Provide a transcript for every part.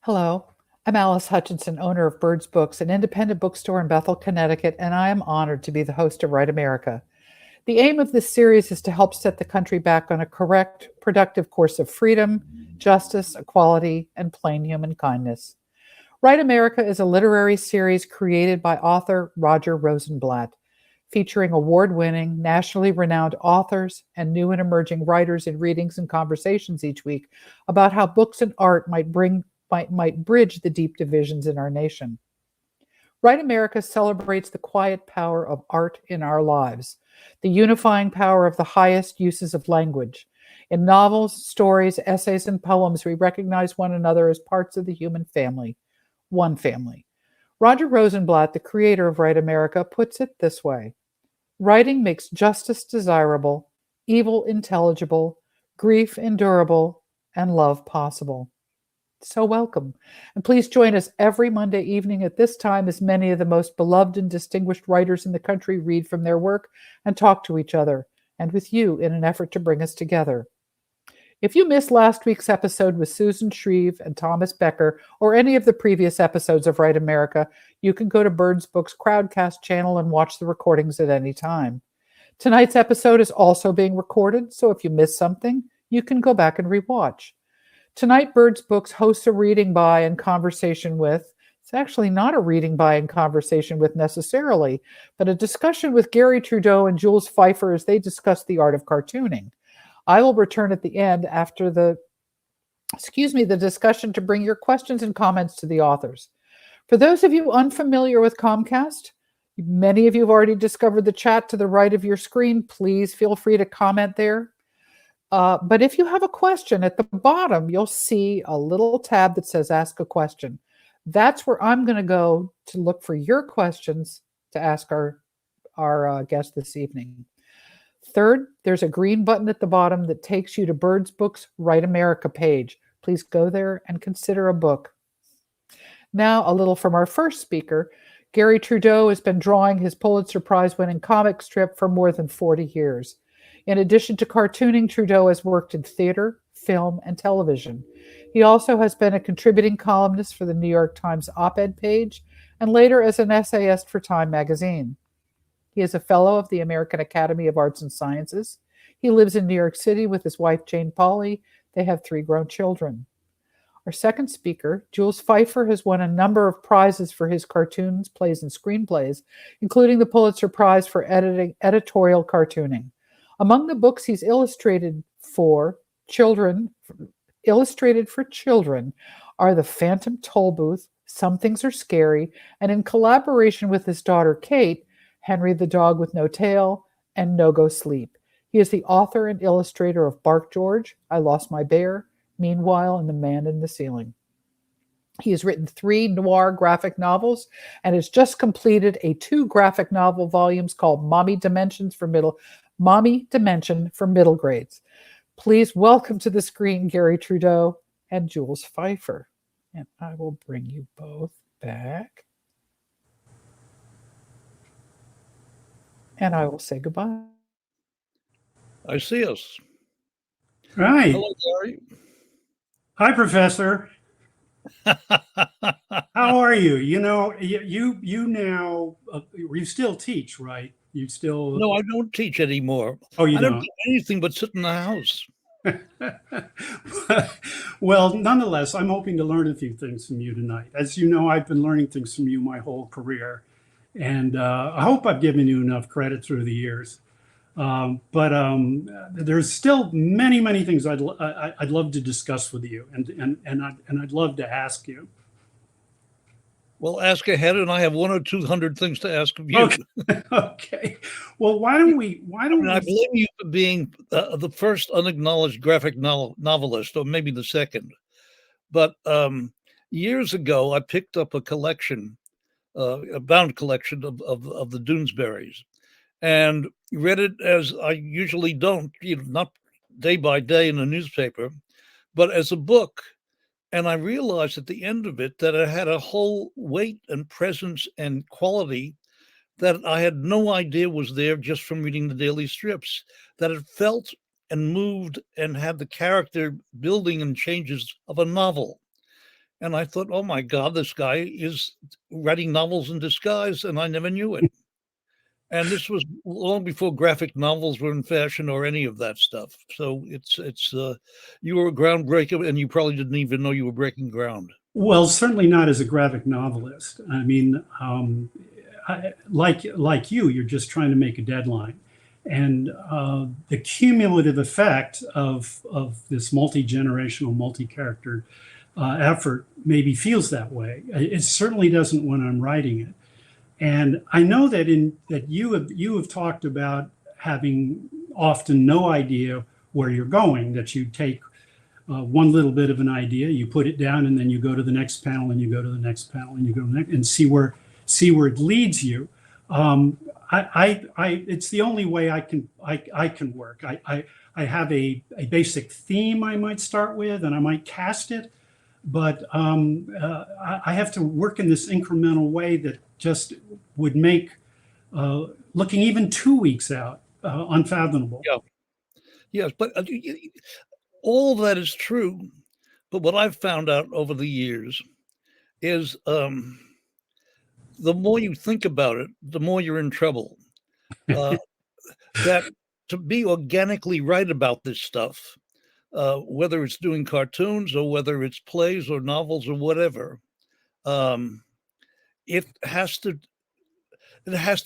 Hello, I'm Alice Hutchinson, owner of Birds Books, an independent bookstore in Bethel, Connecticut, and I am honored to be the host of Write America. The aim of this series is to help set the country back on a correct, productive course of freedom, justice, equality, and plain human kindness. Write America is a literary series created by author Roger Rosenblatt, featuring award winning, nationally renowned authors and new and emerging writers in readings and conversations each week about how books and art might bridge the deep divisions in our nation. Write America celebrates the quiet power of art in our lives, the unifying power of the highest uses of language. In novels, stories, essays, and poems, we recognize one another as parts of the human family, one family. Roger Rosenblatt, the creator of Write America, puts it this way: writing makes justice desirable, evil intelligible, grief endurable, and love possible. So welcome. And please join us every Monday evening at this time as many of the most beloved and distinguished writers in the country read from their work and talk to each other and with you in an effort to bring us together. If you missed last week's episode with Susan Shreve and Thomas Becker, or any of the previous episodes of Write America, you can go to Birds Books Crowdcast channel and watch the recordings at any time. Tonight's episode is also being recorded, so if you missed something, you can go back and rewatch. Tonight, Birds Books hosts a reading by and conversation with. It's actually not a reading by and conversation with necessarily, but a discussion with Garry Trudeau and Jules Feiffer as they discuss the art of cartooning. I will return at the end after the discussion to bring your questions and comments to the authors. For those of you unfamiliar with Comcast, many of you have already discovered the chat to the right of your screen. Please feel free to comment there. But if you have a question, at the bottom, you'll see a little tab that says Ask a Question. That's where I'm going to go to look for your questions to ask our guest this evening. Third, there's a green button at the bottom that takes you to Birds Books Write America page. Please go there and consider a book. Now, a little from our first speaker. Garry Trudeau has been drawing his Pulitzer Prize-winning comic strip for more than 40 years. In addition to cartooning, Trudeau has worked in theater, film, and television. He also has been a contributing columnist for the New York Times op-ed page, and later as an essayist for Time magazine. He is a fellow of the American Academy of Arts and Sciences. He lives in New York City with his wife, Jane Pauley. They have 3 grown children. Our second speaker, Jules Feiffer, has won a number of prizes for his cartoons, plays, and screenplays, including the Pulitzer Prize for editorial cartooning. Among the books he's illustrated for children are The Phantom Toll Booth, Some Things Are Scary, and in collaboration with his daughter Kate, Henry the Dog with No Tail, and No Go Sleep. He is the author and illustrator of Bark George, I Lost My Bear, Meanwhile, and The Man in the Ceiling. He has written 3 noir graphic novels and has just completed a 2 graphic novel volumes called Mommy Dimension for middle grades. Please welcome to the screen Garry Trudeau and Jules Feiffer. And I will bring you both back. And I will say goodbye. I see us. Right. Hello, Garry. Hi, Professor. How are you? You know, you now you still teach, right? You still No, I don't teach anymore. Oh, you I don't do anything but sit in the house. Well, nonetheless, I'm hoping to learn a few things from you tonight. As you know, I've been learning things from you my whole career, and I hope I've given you enough credit through the years. But there's still many things I'd love to discuss with you, and I'd love to ask you. Well, ask ahead, and I have 100 or 200 things to ask of you. Okay. Well, why don't we? I blame you for being the first unacknowledged graphic novelist, or maybe the second. But years ago, I picked up a collection, a bound collection of the Doonesbury's, and read it as I usually don't, not day by day in a newspaper, but as a book. And I realized at the end of it that it had a whole weight and presence and quality that I had no idea was there just from reading the daily strips, that it felt and moved and had the character building and changes of a novel. And I thought, oh my God, this guy is writing novels in disguise, and I never knew it. And this was long before graphic novels were in fashion or any of that stuff. So it's you were a groundbreaker, and you probably didn't even know you were breaking ground. Well, certainly not as a graphic novelist. I mean, like you, you're just trying to make a deadline, and the cumulative effect of this multi-generational, multi-character effort maybe feels that way. It certainly doesn't when I'm writing it. And I know that you have talked about having often no idea where you're going, that you take one little bit of an idea, you put it down, and then you go to the next panel, and you go to the next panel, and you go to the next, and see where it leads you. It's the only way I can work. I have a basic theme I might start with, and I might cast it, but I have to work in this incremental way that just would make looking even 2 weeks out unfathomable. Yeah. Yes, but all of that is true. But what I've found out over the years is the more you think about it, the more you're in trouble. That to be organically right about this stuff, whether it's doing cartoons or whether it's plays or novels or whatever, it has to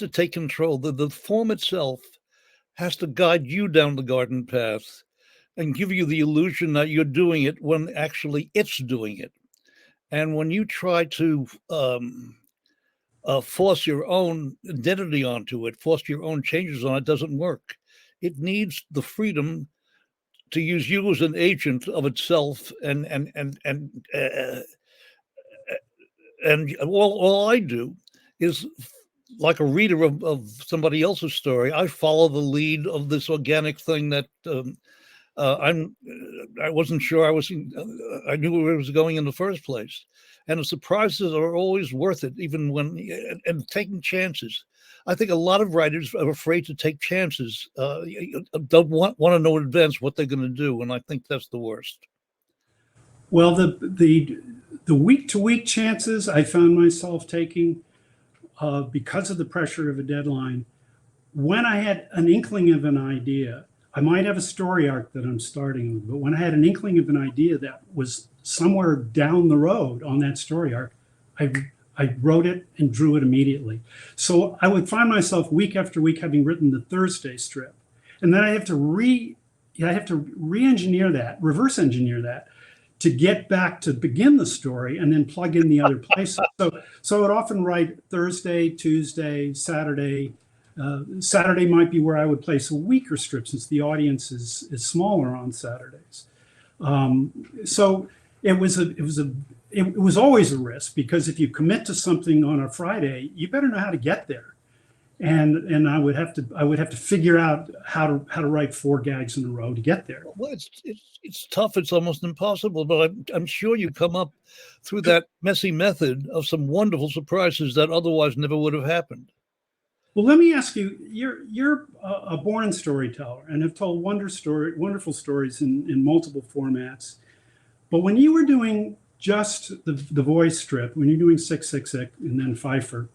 take control. The form itself has to guide you down the garden path and give you the illusion that you're doing it when actually it's doing it. And when you try to force your own identity onto it, force your own changes on it, doesn't work. It needs the freedom to use you as an agent of itself, and all I do is, like a reader of somebody else's story, I follow the lead of this organic thing that I wasn't sure I knew where it was going in the first place. And the surprises are always worth it, even when, and taking chances. I think a lot of writers are afraid to take chances, don't want to know in advance what they're going to do, and I think that's the worst. Well, the week-to-week chances I found myself taking because of the pressure of a deadline, when I had an inkling of an idea, I might have a story arc that I'm starting with, but when I had an inkling of an idea that was somewhere down the road on that story arc, I wrote it and drew it immediately. So I would find myself week after week having written the Thursday strip, and then I have to re-engineer that, reverse engineer that, to get back to begin the story and then plug in the other places. So I would often write Thursday, Tuesday, Saturday. Saturday might be where I would place a weaker strip since the audience is smaller on Saturdays. So it was always a risk, because if you commit to something on a Friday, you better know how to get there. And I would have to figure out how to write 4 gags in a row to get there. Well, it's tough. It's almost impossible. But I'm sure you come up through that messy method of some wonderful surprises that otherwise never would have happened. Well, let me ask you: you're a born storyteller and have told wonderful stories in multiple formats. But when you were doing just the voice strip, when you're doing 666 and then Feiffer,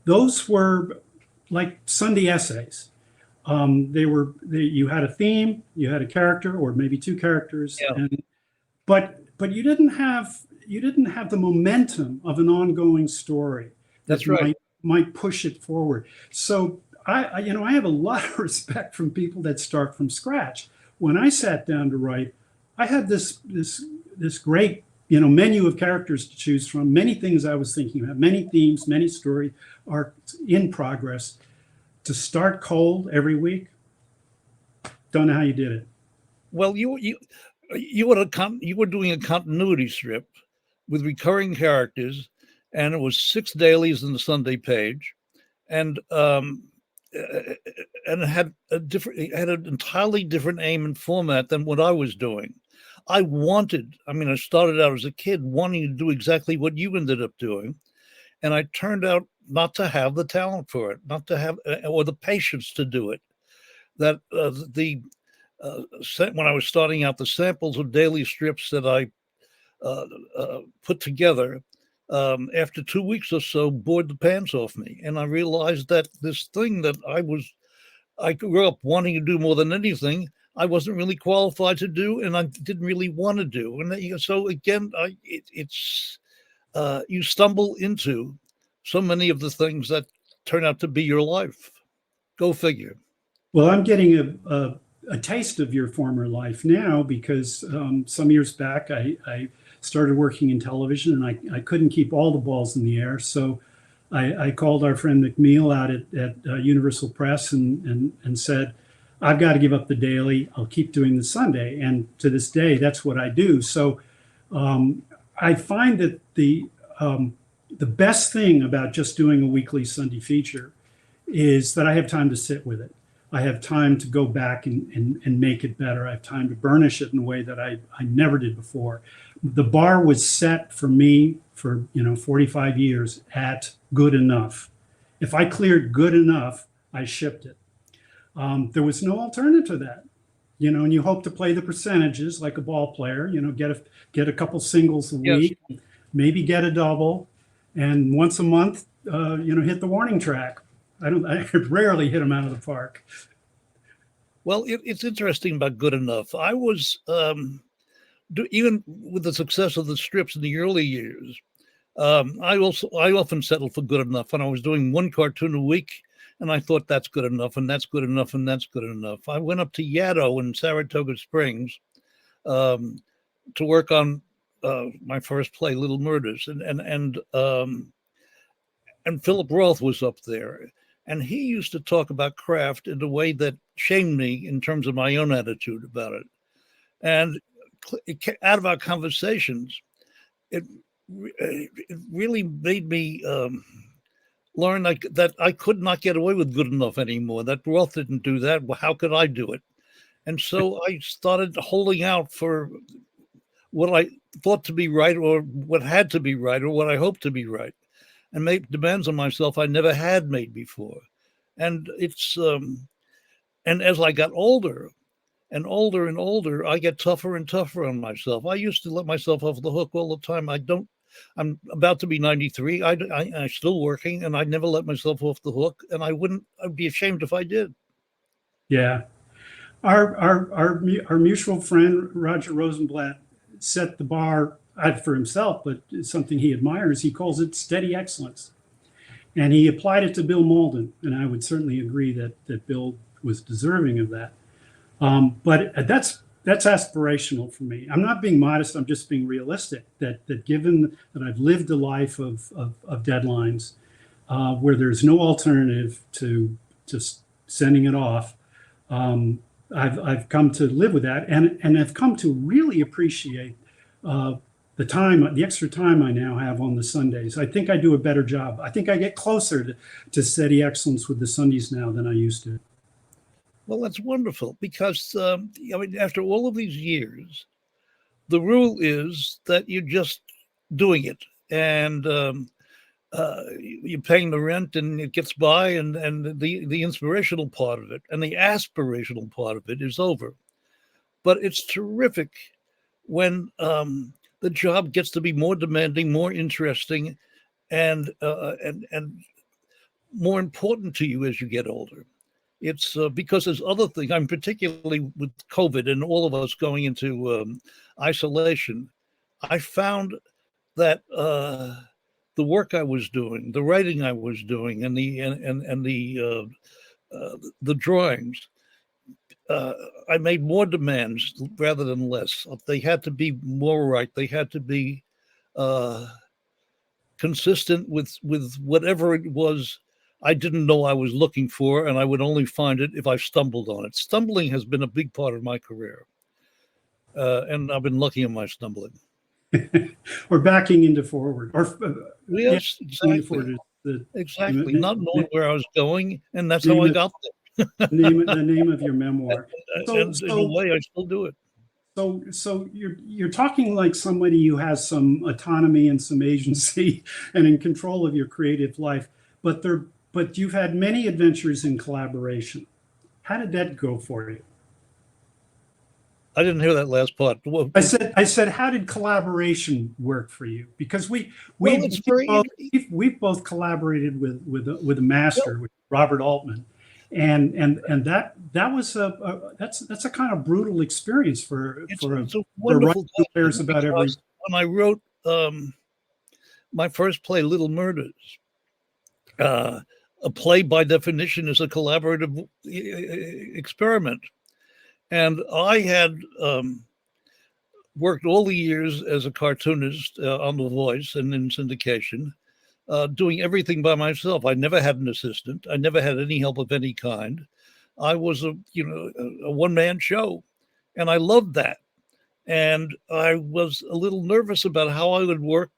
those were like Sunday essays. You had a theme, you had a character, or maybe 2 characters, yeah. but you didn't have the momentum of an ongoing story. That's right. Might push it forward. So I have a lot of respect from people that start from scratch. When I sat down to write, I had this great menu of characters to choose from, many things I was thinking about, many themes, many story arcs in progress. To start cold every week, don't know how you did it. Well, you were doing a continuity strip with recurring characters, and it was 6 dailies in the Sunday page, and it had an entirely different aim and format than what I was doing. I started out as a kid wanting to do exactly what you ended up doing, and I turned out not to have the talent for it, not to have or the patience to do it. That when I was starting out, the samples of daily strips that I put together, after 2 weeks or so, bored the pants off me. And I realized that this thing that I grew up wanting to do more than anything, I wasn't really qualified to do, and I didn't really want to do. And so again, you stumble into so many of the things that turn out to be your life. Go figure. Well, I'm getting a taste of your former life now because some years back I started working in television and I couldn't keep all the balls in the air. So I called our friend McNeil out at Universal Press and said, I've got to give up the daily. I'll keep doing the Sunday. And to this day, that's what I do. So I find that the best thing about just doing a weekly Sunday feature is that I have time to sit with it. I have time to go back and make it better. I have time to burnish it in a way that I never did before. The bar was set for me for 45 years at good enough. If I cleared good enough, I shipped it. There was no alternative to that. And you hope to play the percentages like a ball player, get a couple singles a week, maybe get a double, and once a month, hit the warning track. I rarely hit them out of the park. Well, it's interesting about good enough. I was, even with the success of the strips in the early years, I often settled for good enough when I was doing one cartoon a week, and I thought that's good enough, and that's good enough, and that's good enough. I went up to Yaddo in Saratoga Springs to work on my first play, Little Murders, and Philip Roth was up there. And he used to talk about craft in a way that shamed me in terms of my own attitude about it. And out of our conversations, it really made me learn that I could not get away with good enough anymore, that Roth didn't do that. Well, how could I do it? And so I started holding out for what I thought to be right, or what had to be right, or what I hoped to be right, and make demands on myself I never had made before. And it's and as I got older and older and older, I get tougher and tougher on myself. I used to let myself off the hook all the time. I'm about to be 93. I'm still working, and I never let myself off the hook, and I'd be ashamed if I did. Yeah. Our mutual friend, Roger Rosenblatt, set the bar out for himself, but it's something he admires. He calls it steady excellence. And he applied it to Bill Malden. And I would certainly agree that Bill was deserving of that. But that's aspirational for me. I'm not being modest. I'm just being realistic that given that I've lived a life of deadlines where there's no alternative to just sending it off, I've come to live with that, and I've come to really appreciate the extra time I now have on the Sundays. I think I do a better job. I think I get closer to steady excellence with the Sundays now than I used to. Well, that's wonderful, because after all of these years, the rule is that you're just doing it, and you're paying the rent, and it gets by, and the inspirational part of it and the aspirational part of it is over. But it's terrific when the job gets to be more demanding, more interesting, and more important to you as you get older. It's because there's other things. I'm particularly with COVID and all of us going into isolation. I found that the work I was doing, the writing I was doing, and the drawings, I made more demands rather than less. They had to be more right. They had to be consistent with whatever it was I didn't know I was looking for, and I would only find it if I stumbled on it. Stumbling has been a big part of my career, and I've been lucky in my stumbling. Or backing into forward, or yes, exactly. Exactly, not knowing where I was going, and that's how I got there. the name of your memoir. And in a way, I still do it. So you're talking like somebody who has some autonomy and some agency and in control of your creative life, but you've had many adventures in collaboration. How did that go for you? I didn't hear that last part. Well, I said, how did collaboration work for you? Because it's very we've both collaborated with a well, master, with Robert Altman, and that was that's a kind of brutal experience it's a for writing wonderful players time about every. because when I wrote my first play, Little Murders, a play by definition is a collaborative experiment, and I had worked all the years as a cartoonist on The Voice and in syndication, doing everything by myself. I never had an assistant. I never had any help of any kind. I was a one-man show, and I loved that. And I was a little nervous about how I would work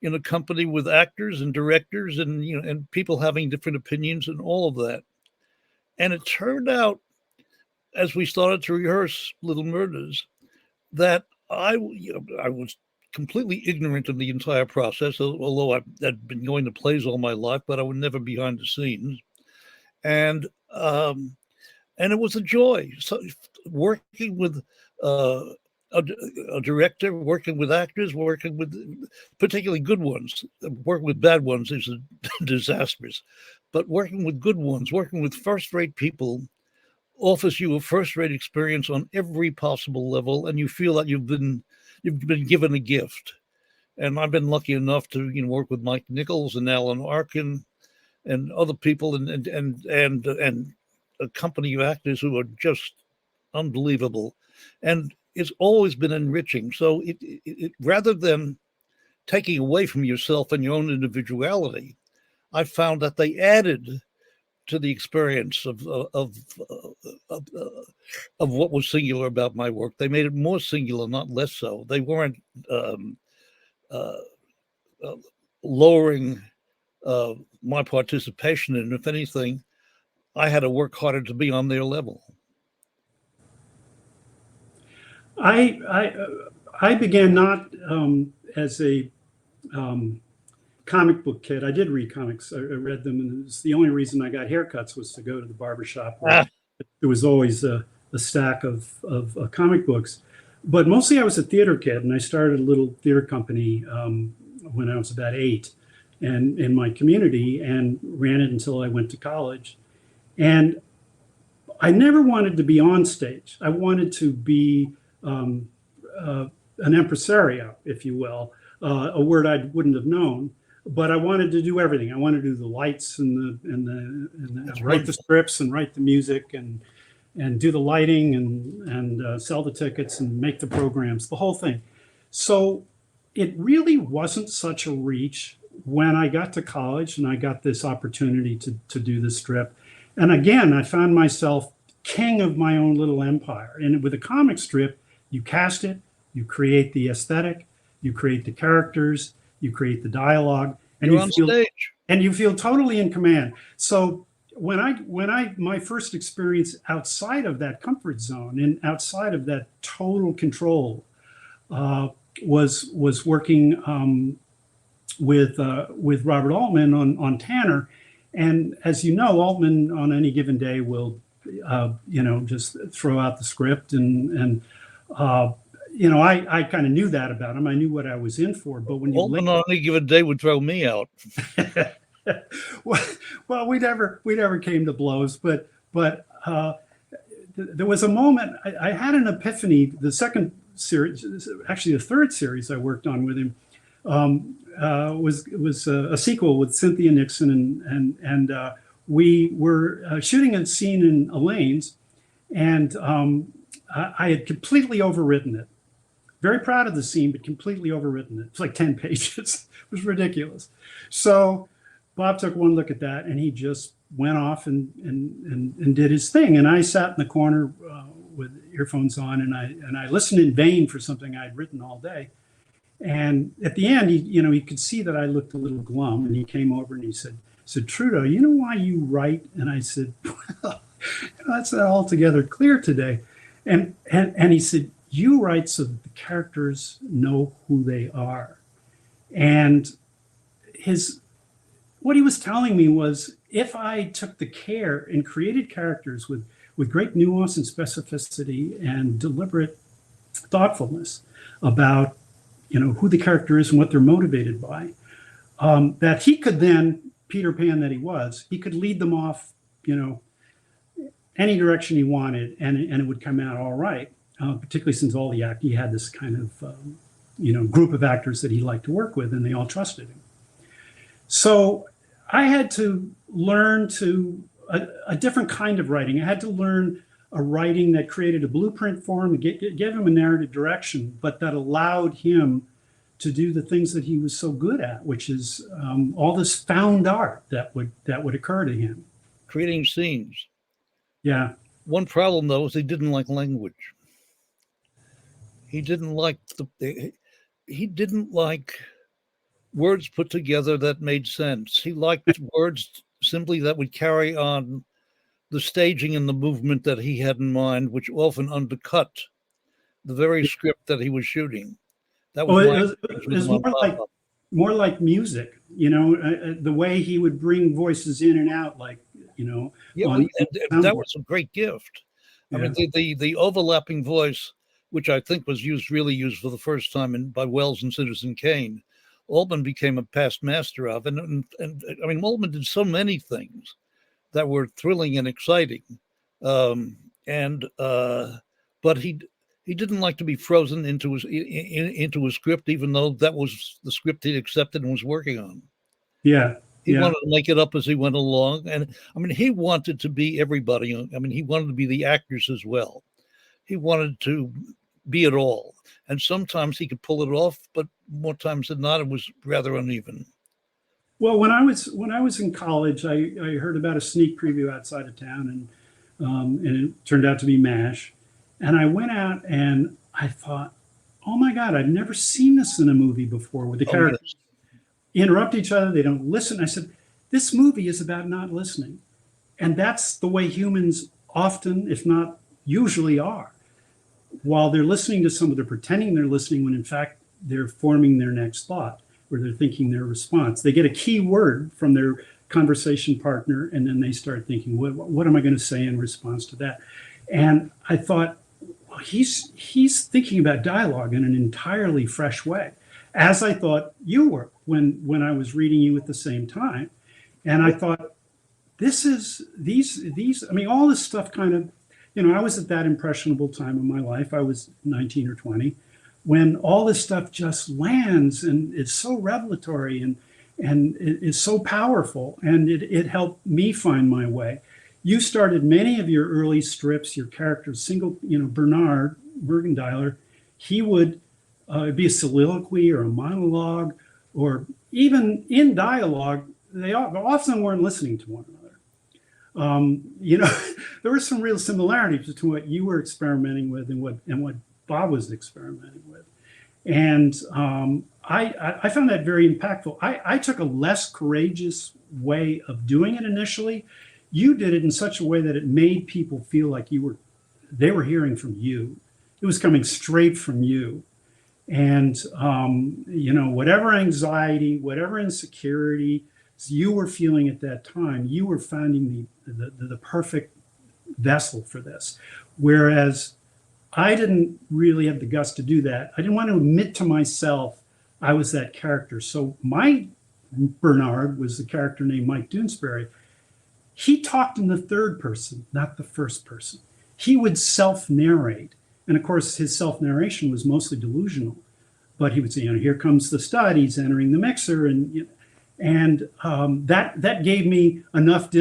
in a company with actors and directors and and people having different opinions and all of that. And it turned out, as we started to rehearse Little Murders, that I was completely ignorant of the entire process, although I had been going to plays all my life, but I was never behind the scenes. And and it was a joy. So working with uh, a director, working with actors, working with particularly good ones. Working with bad ones is disastrous, but working with good ones, working with first-rate people, offers you a first-rate experience on every possible level, and you feel that you've been given a gift. And I've been lucky enough to work with Mike Nichols and Alan Arkin and other people, and a company of actors who are just unbelievable, and it's always been enriching. So it rather than taking away from yourself and your own individuality, I found that they added to the experience of, what was singular about my work. They made it more singular, not less so. They weren't uh, uh, lowering my participation in it. If anything, I had to work harder to be on their level. I began not as a comic book kid. I did read comics. I read them, and it was the only reason I got haircuts was to go to the barbershop where there was always a stack of comic books. But mostly I was a theater kid, and I started a little theater company when I was about 8 and in my community, and ran it until I went to college. And I never wanted to be on stage. I wanted to be an impresario, if you will, a word I wouldn't have known. But I wanted to do everything. I wanted to do the lights and write the scripts and write the music and do the lighting and sell the tickets and make the programs, the whole thing. So it really wasn't such a reach when I got to college and I got this opportunity to do the strip. And again, I found myself king of my own little empire. And with a comic strip, you cast it, you create the aesthetic, you create the characters, you create the dialogue, and You're on stage, and you feel totally in command. So my first experience outside of that comfort zone and outside of that total control was working with Robert Altman on Tanner. And as you know, Altman on any given day will just throw out the script and I kind of knew that about him. I knew what I was in for. But when you Altman on any given day would throw me out. well, we never came to blows. But there was a moment I had an epiphany. The second series, actually the third series I worked on with him, was a sequel with Cynthia Nixon, and we were shooting a scene in Elaine's, and I had completely overwritten it. Very proud of the scene, but completely overwritten it. It's like 10 pages. It was ridiculous. So Bob took one look at that, and he just went off and did his thing. And I sat in the corner with earphones on, and I listened in vain for something I'd written all day. And at the end, he could see that I looked a little glum, and he came over and he said, Trudeau, you know why you write? And I said, well, that's not altogether clear today. And he said, you write so that the characters know who they are. And what he was telling me was, if I took the care and created characters with with great nuance and specificity and deliberate thoughtfulness about, who the character is and what they're motivated by. That he could then, Peter Pan that he was, he could lead them off, any direction he wanted, and it would come out all right. Particularly since he had this kind of, group of actors that he liked to work with, and they all trusted him. So I had to learn a different kind of writing. I had to learn a writing that created a blueprint for him, gave him a narrative direction, but that allowed him to do the things that he was so good at, which is all this found art that would occur to him. Creating scenes. Yeah. One problem, though, is he didn't like language. He didn't like words put together that made sense. He liked words simply that would carry on the staging and the movement that he had in mind, which often undercut the very script that he was shooting. That was it was more like music, the way he would bring voices in and out, like, Yeah, and that was a great gift. Yeah. I mean, the overlapping voice, which I think was really used for the first time by Wells and Citizen Kane, Altman became a past master of. And I mean, Altman did so many things that were thrilling and exciting. But he didn't like to be frozen into a script, even though that was the script he accepted and was working on. Yeah. He wanted to make it up as he went along. And I mean, he wanted to be everybody. I mean, he wanted to be the actors as well. He wanted to be it all. And sometimes he could pull it off, but more times than not, it was rather uneven. Well, when I was in college, I heard about a sneak preview outside of town, and it turned out to be MASH. And I went out and I thought, oh my God, I've never seen this in a movie before, where the characters interrupt each other, they don't listen. I said, this movie is about not listening. And that's the way humans often, if not usually, are. While they're listening to someone, they're pretending they're listening when in fact they're forming their next thought, or they're thinking their response. They get a key word from their conversation partner, and then they start thinking, what am I going to say in response to that? And I thought, well, he's thinking about dialogue in an entirely fresh way, as I thought you were when I was reading you at the same time. And I thought, these, I mean, all this stuff kind of, I was at that impressionable time in my life. I was 19 or 20, when all this stuff just lands and it's so revelatory and it is so powerful, and it helped me find my way. You started many of your early strips, your characters, Bernard Mergendiler, he would be a soliloquy or a monologue, or even in dialogue, they often weren't listening to one another. There were some real similarities between what you were experimenting with and what Bob was experimenting with. And I found that very impactful. I took a less courageous way of doing it initially. You did it in such a way that it made people feel like they were hearing from you. It was coming straight from you. And, whatever anxiety, whatever insecurity you were feeling at that time, you were finding the perfect vessel for this. Whereas I didn't really have the guts to do that. I didn't want to admit to myself I was that character. So my Bernard was the character named Mike Doonesbury. He talked in the third person, not the first person. He would self-narrate. And of course, his self-narration was mostly delusional. But he would say, here comes the stud, he's entering the mixer. And that gave me enough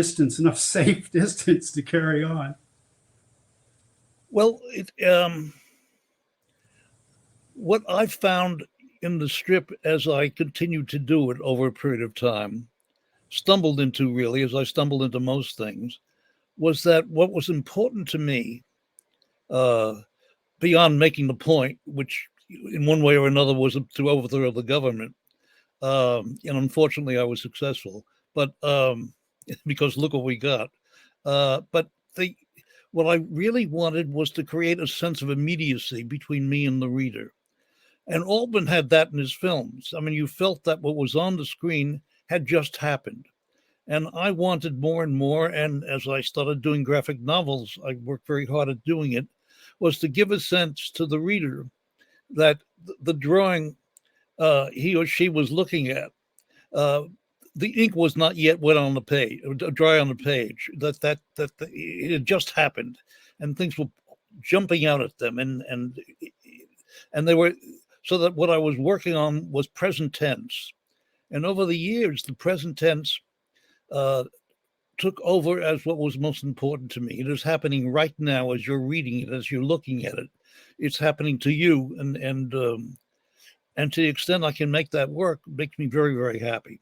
safe distance to carry on. Well, what I found in the strip as I continued to do it over a period of time, stumbled into really, as I stumbled into most things, was that what was important to me, beyond making the point, which in one way or another was to overthrow the government, and unfortunately I was successful, but because look what we got. But what I really wanted was to create a sense of immediacy between me and the reader. And Altman had that in his films. I mean, you felt that what was on the screen had just happened. And I wanted more and more. And as I started doing graphic novels, I worked very hard at doing it, was to give a sense to the reader that the drawing he or she was looking at, the ink was not yet wet on the page, dry on the page. That it had just happened, and things were jumping out at them, and they were, so that what I was working on was present tense. And over the years, the present tense took over as what was most important to me. It is happening right now as you're reading it, as you're looking at it. It's happening to you, and to the extent I can make that work, makes me very, very happy.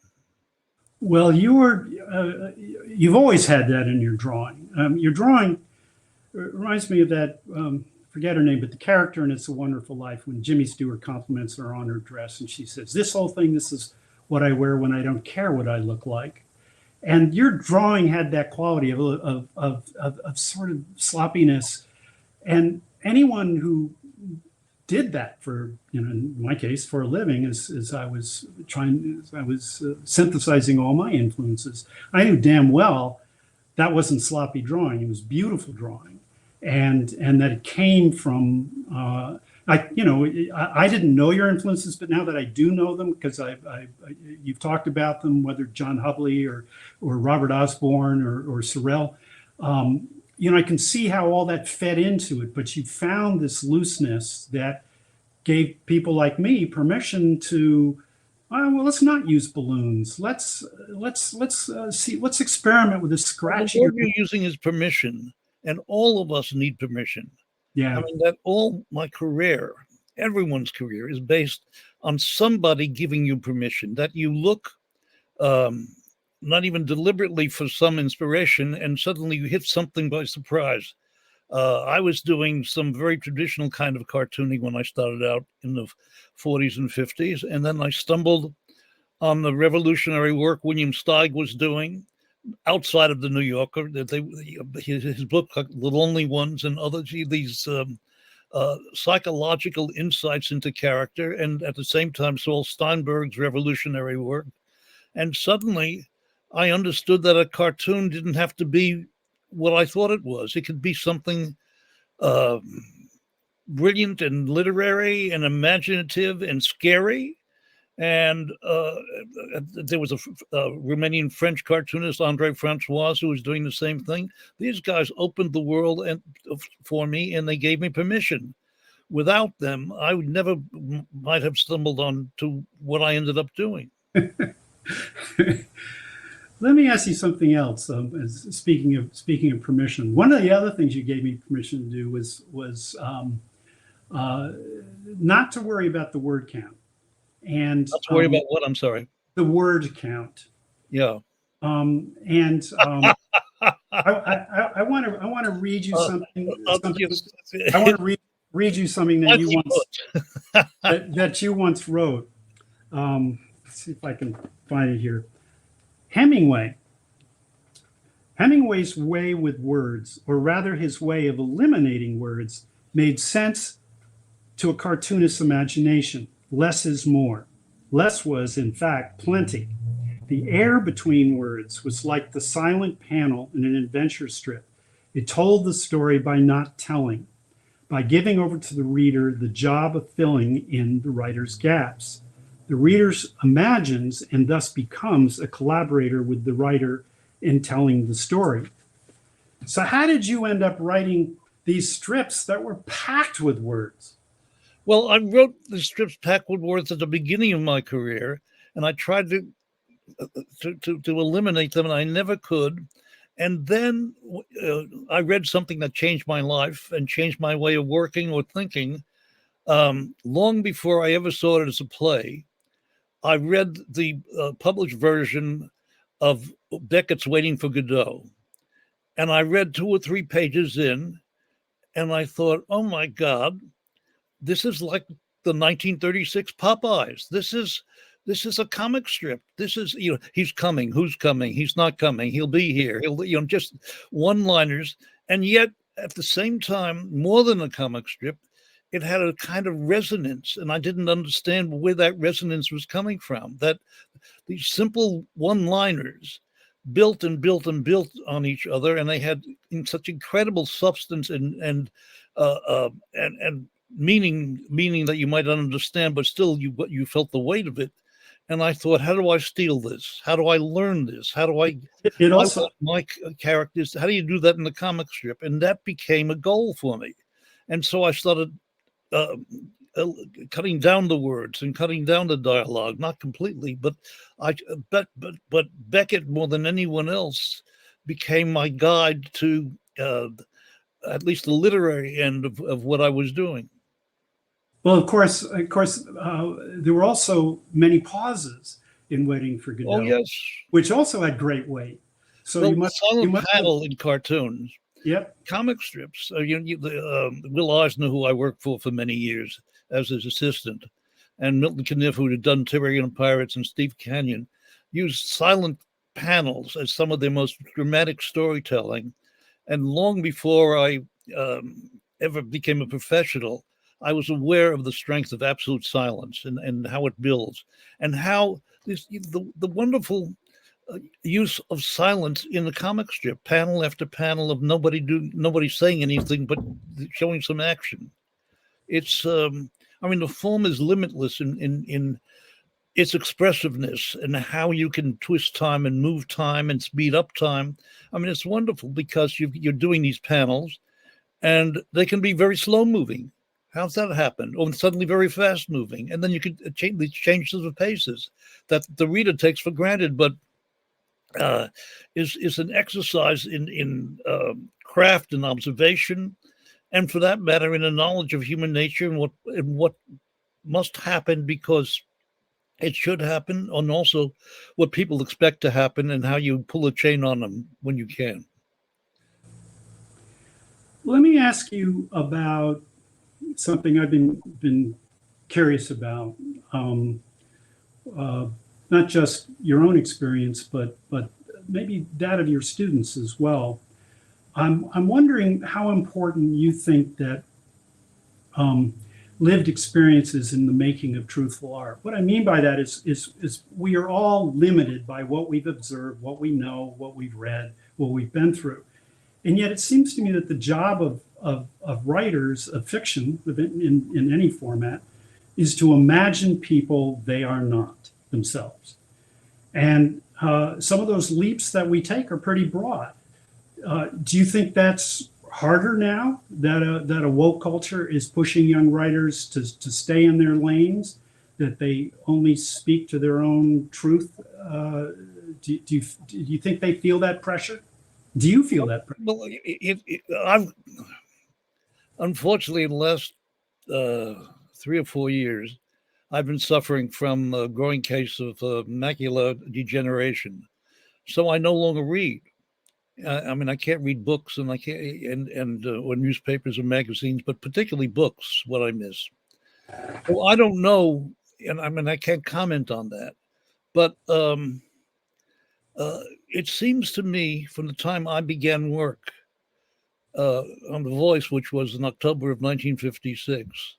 Well, you've always had that in your drawing. Your drawing reminds me of that, forget her name, but the character in It's a Wonderful Life, when Jimmy Stewart compliments her on her dress and she says, "This whole thing, this is what I wear when I don't care what I look like." And your drawing had that quality of sort of sloppiness. And anyone who did that for, in my case, for a living, as I was synthesizing all my influences, I knew damn well that wasn't sloppy drawing. It was beautiful drawing, and that it came from. I didn't know your influences, but now that I do know them, because you've talked about them, whether John Hubley or Robert Osborne or Sorrell, I can see how all that fed into it. But you found this looseness that gave people like me permission to, well, let's not use balloons. Let's experiment with a scratchy. What you're using is permission, and all of us need permission. Yeah. I mean, that all my career, everyone's career, is based on somebody giving you permission, that you look, not even deliberately, for some inspiration, and suddenly you hit something by surprise. I was doing some very traditional kind of cartooning when I started out in the 40s and 50s, and then I stumbled on the revolutionary work William Steig was doing outside of the New Yorker. His book, The Lonely Ones, and others, these psychological insights into character, and at the same time Saul Steinberg's revolutionary work. And suddenly I understood that a cartoon didn't have to be what I thought it was. It could be something brilliant and literary and imaginative and scary. And there was a Romanian French cartoonist, André Francois, who was doing the same thing. These guys opened the world for me, and they gave me permission. Without them, I would never might have stumbled on to what I ended up doing. Let me ask you something else. Speaking of permission, one of the other things you gave me permission to do was not to worry about the word count. And not to worry about what? I'm sorry. The word count. Yeah. I want to read you something. I want to read you something that you once wrote. Let's see if I can find it here. Hemingway's way with words, or rather his way of eliminating words, made sense to a cartoonist's imagination. Less is more. Less was, in fact, plenty. The air between words was like the silent panel in an adventure strip. It told the story by not telling, by giving over to the reader the job of filling in the writer's gaps. The reader imagines and thus becomes a collaborator with the writer in telling the story. So how did you end up writing these strips that were packed with words? Well, I wrote the strips packed with words at the beginning of my career, and I tried to eliminate them, and I never could. And then I read something that changed my life and changed my way of working or thinking. Long before I ever saw it as a play, I read the published version of Beckett's Waiting for Godot. And I read 2 or 3 pages in, and I thought, oh my God, this is like the 1936 Popeyes. This is a comic strip. This is, he's coming, who's coming, he's not coming, he'll be here. He'll, just one-liners. And yet, at the same time, more than a comic strip, it had a kind of resonance, and I didn't understand where that resonance was coming from. That these simple one-liners built and built and built on each other, and they had such incredible substance and meaning that you might not understand, but still you felt the weight of it. And I thought, how do I steal this? How do I learn this? How do I also want my characters? How do you do that in the comic strip? And that became a goal for me. And so I started cutting down the words and cutting down the dialogue, not completely, but Beckett, more than anyone else, became my guide to at least the literary end of what I was doing. Well, of course, there were also many pauses in Waiting for Godot. Oh yes, which also had great weight. So well, you must silent panel in cartoons. Yep. Comic strips. Will Eisner, who I worked for many years as his assistant, and Milton Caniff, who had done Tyrion and Pirates, and Steve Canyon, used silent panels as some of their most dramatic storytelling. And long before I ever became a professional, I was aware of the strength of absolute silence and how it builds, and how the wonderful use of silence in the comic strip, panel after panel of nobody saying anything but showing some action. It's the film is limitless in its expressiveness and how you can twist time and move time and speed up time. I mean, it's wonderful because you're doing these panels, and they can be very slow moving. How's that happen? Or suddenly very fast moving, and then you can change the paces that the reader takes for granted, but is an exercise in craft and observation, and for that matter, in a knowledge of human nature and what must happen because it should happen, and also what people expect to happen and how you pull a chain on them when you can. Let me ask you about something I've been curious about. Not just your own experience, but maybe that of your students as well. I'm wondering how important you think that lived experiences in the making of truthful art. What I mean by that is we are all limited by what we've observed, what we know, what we've read, what we've been through. And yet it seems to me that the job of writers of fiction in any format is to imagine people they are not themselves. And some of those leaps that we take are pretty broad. Do you think that's harder now that a woke culture is pushing young writers to stay in their lanes, that they only speak to their own truth? Do you think they feel that pressure? Do you feel that pressure? Well, I've unfortunately in the last 3 or 4 years, I've been suffering from a growing case of macular degeneration, so I no longer read. I can't read books, and I can't or newspapers or magazines, but particularly books. What I miss. Well, I don't know, and I can't comment on that. But it seems to me, from the time I began work on The Voice, which was in October of 1956,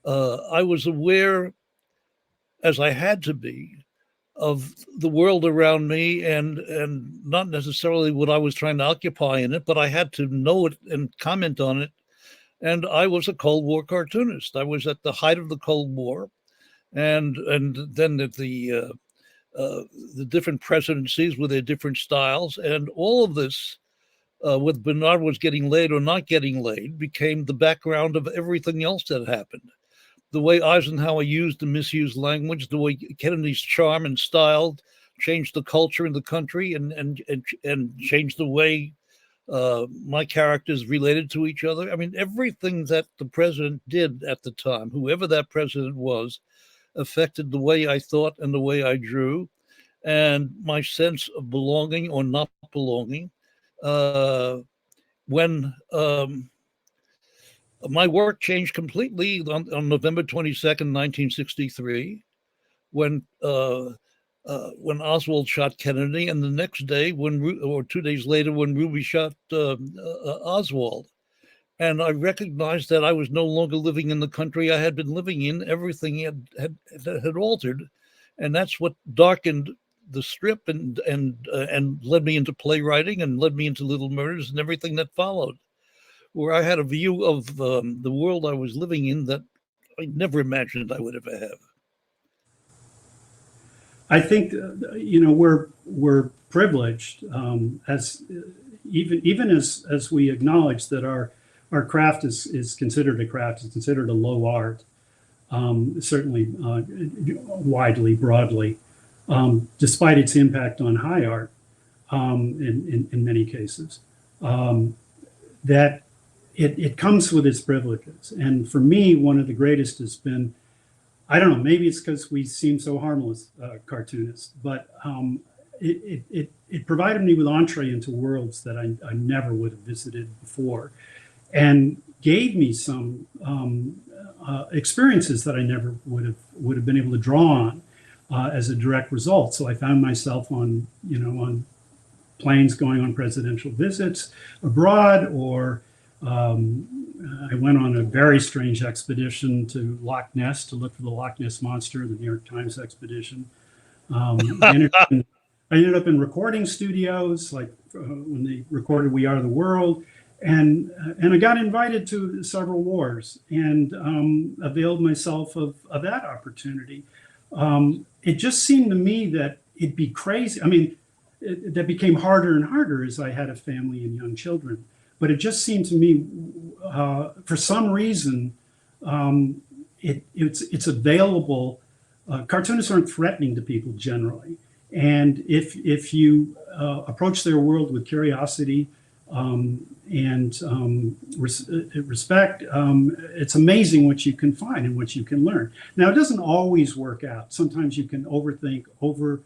I was aware, as I had to be, of the world around me, and not necessarily what I was trying to occupy in it, but I had to know it and comment on it. And I was a Cold War cartoonist. I was at the height of the Cold War, and then the different presidencies with their different styles, and all of this, with Bernard was getting laid or not getting laid, became the background of everything else that happened. The way Eisenhower used and misused language, the way Kennedy's charm and style changed the culture in the country, and changed the way my characters related to each other. I mean, everything that the president did at the time, whoever that president was, affected the way I thought and the way I drew, and my sense of belonging or not belonging. When my work changed completely on November 22nd, 1963, when Oswald shot Kennedy, and the next day, or 2 days later, when Ruby shot Oswald. And I recognized that I was no longer living in the country I had been living in. Everything had altered, and that's what darkened the strip and led me into playwriting and led me into Little Murders and everything that followed, where I had a view of the world I was living in that I never imagined I would ever have. I think we're privileged, as even as we acknowledge that our craft is considered a craft, is considered a low art, certainly widely, broadly, despite its impact on high art in many cases. That it comes with its privileges, and for me, one of the greatest has been, I don't know, maybe it's because we seem so harmless, cartoonists, but it provided me with entree into worlds that I never would have visited before, and gave me some experiences that I never would have been able to draw on as a direct result. So I found myself on planes going on presidential visits abroad, or I went on a very strange expedition to Loch Ness to look for the Loch Ness Monster, the New York Times expedition. I ended up in recording studios, like when they recorded We Are the World, and I got invited to several wars and availed myself of that opportunity. It just seemed to me that it'd be crazy. I mean, that became harder and harder as I had a family and young children. But it just seemed to me, for some reason, it's available. Cartoonists aren't threatening to people generally, and if you approach their world with curiosity and respect, it's amazing what you can find and what you can learn. Now, it doesn't always work out. Sometimes you can overthink, over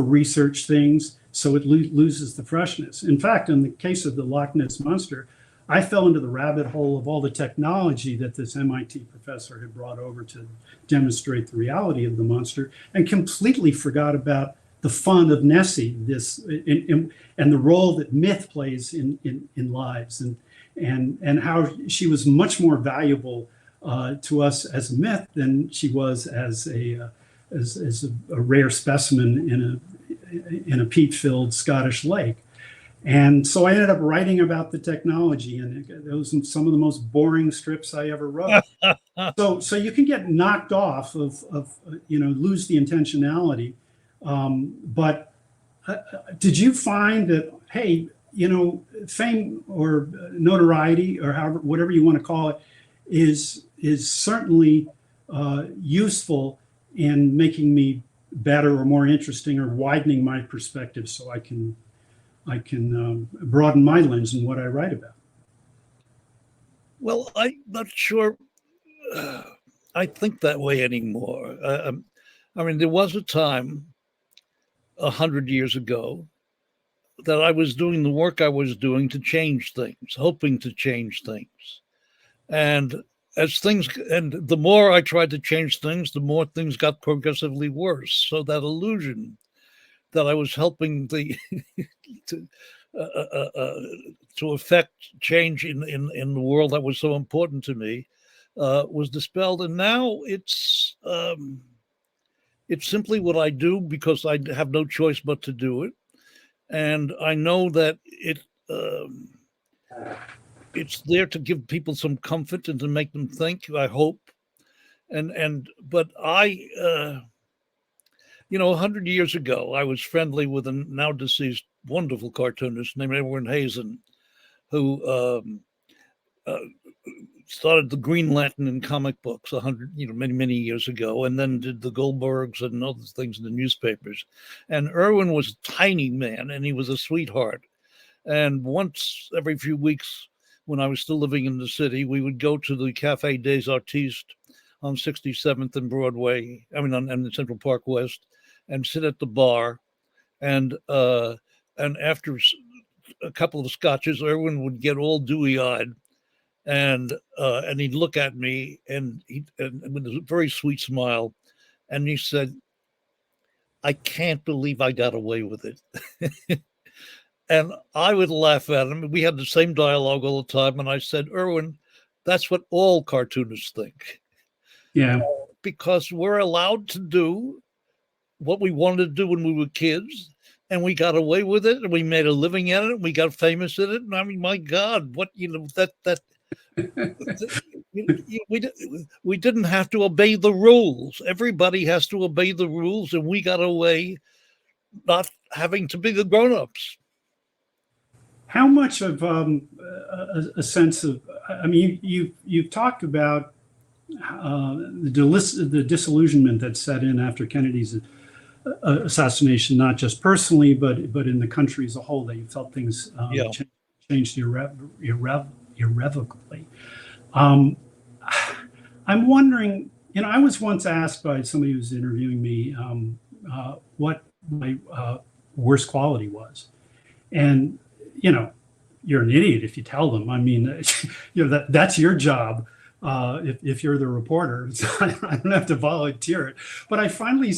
research things, so it loses the freshness. In fact, in the case of the Loch Ness Monster, I fell into the rabbit hole of all the technology that this MIT professor had brought over to demonstrate the reality of the monster, and completely forgot about the fun of Nessie, and the role that myth plays in lives, and how she was much more valuable to us as a myth than she was as a rare specimen in a peat-filled Scottish lake. And so I ended up writing about the technology, and those are some of the most boring strips I ever wrote. So you can get knocked off of lose the intentionality. But did you find that, hey, fame or notoriety, or whatever you want to call it, is certainly useful in making me better or more interesting, or widening my perspective so I can broaden my lens in what I write about? Well, I'm not sure I think that way anymore. I mean, there was a time 100 years ago that I was doing the work I was doing to change things, hoping to change things. And the more I tried to change things, the more things got progressively worse. So that illusion that I was helping to affect change in the world that was so important to me was dispelled. And now it's simply what I do because I have no choice but to do it. And I know that it's there to give people some comfort and to make them think, I hope. But I 100 years ago, I was friendly with a now deceased wonderful cartoonist named Edwin Hazen, who started the Green Lantern in comic books many years ago, and then did the Goldbergs and other things in the newspapers. And Irwin was a tiny man, and he was a sweetheart. And once every few weeks, when I was still living in the city, we would go to the Café des Artistes on 67th and Broadway, and the Central Park West, and sit at the bar. And after a couple of scotches, Irwin would get all dewy-eyed, and he'd look at me, and with a very sweet smile, and he said, "I can't believe I got away with it." And I would laugh at him. We had the same dialogue all the time, and I said, "Irwin, that's what all cartoonists think." Yeah. because we're allowed to do what we wanted to do when we were kids, and we got away with it, and we made a living at it, and we got famous at it. And I mean, my God, what, we didn't have to obey the rules. Everybody has to obey the rules, and we got away not having to be the grown-ups. How much of a sense of, I mean, you've talked about the disillusionment that set in after Kennedy's assassination, not just personally, but in the country as a whole, that you felt things changed irrevocably. I'm wondering, I was once asked by somebody who was interviewing me what my worst quality was. And, you're an idiot if you tell them. I mean, that's your job. If you're the reporter, so I don't have to volunteer it. But I finally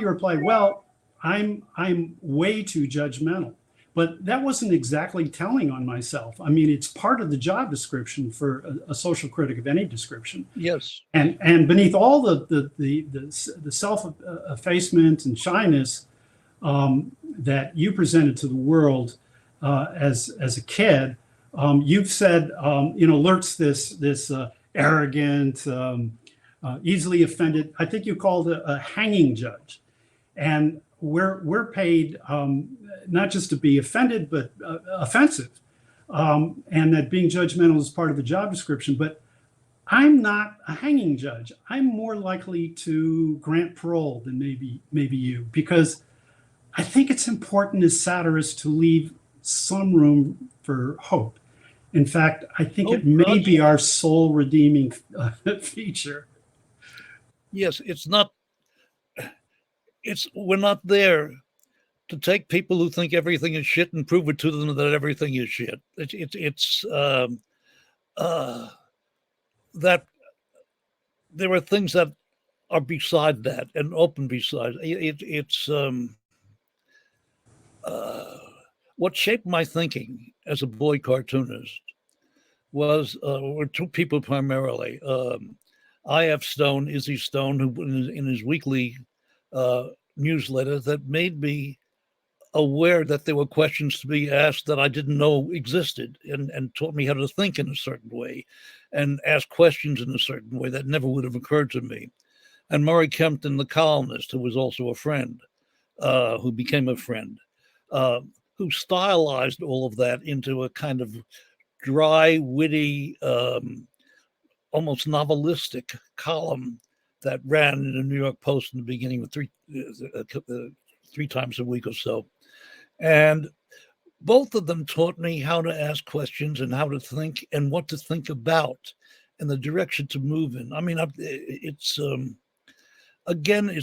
replied, well, I'm way too judgmental. But that wasn't exactly telling on myself. I mean, it's part of the job description for a social critic of any description. Yes. And beneath all the self-effacement and shyness that you presented to the world as a kid, you've said, lurks this arrogant, easily offended. I think you called it a hanging judge, and we're paid not just to be offended, but offensive, and that being judgmental is part of the job description. But I'm not a hanging judge. I'm more likely to grant parole than maybe you, because I think it's important as satirists to leave some room for hope. In fact, I think it may be our sole redeeming feature. Yes, we're not there to take people who think everything is shit and prove it to them that everything is shit. It's that there are things that are beside that and open beside. It's what shaped my thinking as a boy cartoonist were two people primarily. I.F. Stone, Izzy Stone, who in his weekly newsletter, that made me aware that there were questions to be asked that I didn't know existed, and taught me how to think in a certain way and ask questions in a certain way that never would have occurred to me. And Murray Kempton, the columnist, who was also a friend, who became a friend, who stylized all of that into a kind of dry, witty, almost novelistic column that ran in the New York Post in the beginning with three times a week or so. And both of them taught me how to ask questions and how to think and what to think about and the direction to move in. I mean, it's